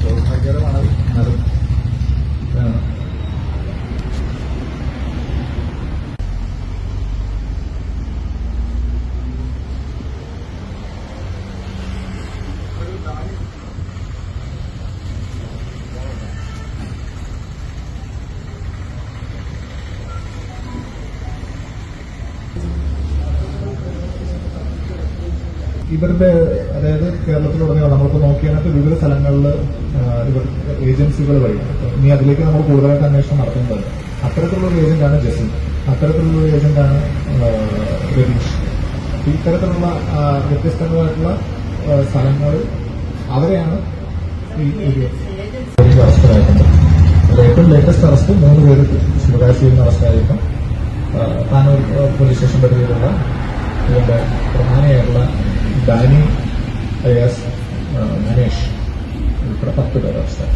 ദൗർഭാഗ്യകരമാണ് അത്. ഇവരുടെ അതായത് കേരളത്തിലുടനീളം നമ്മളിപ്പോൾ നോക്കിയതിനകത്ത് വിവിധ സ്ഥലങ്ങളിൽ ഇവർ ഏജൻസികൾ വഴി ഇനി അതിലേക്ക് നമ്മൾ കൂടുതലായിട്ട് അന്വേഷണം നടത്തുന്നത് അത്തരത്തിലുള്ള ഒരു ഏജന്റാണ് ജസിൻ, അത്തരത്തിലുള്ള ഒരു ഏജന്റാണ് രതീഷ്. ഇത്തരത്തിലുള്ള വ്യത്യസ്തങ്ങളായിട്ടുള്ള സ്ഥലങ്ങൾ അവരെയാണ് ഈ അറസ്റ്റിലായിട്ടുണ്ട്. ഏറ്റവും ലേറ്റസ്റ്റ് അറസ്റ്റ് 3 പേര് ശിവകാശിയിൽ നിന്ന് അറസ്റ്റായിരിക്കും. താനൂർ പോലീസ് സ്റ്റേഷൻ പരിധിയിലുള്ള ഇതിന്റെ പ്രധാനിയായിട്ടുള്ള ഡാനി അയാസ് മനേഷ് ഉൾപ്പെടെ 10 പേർ അറസ്റ്റായി.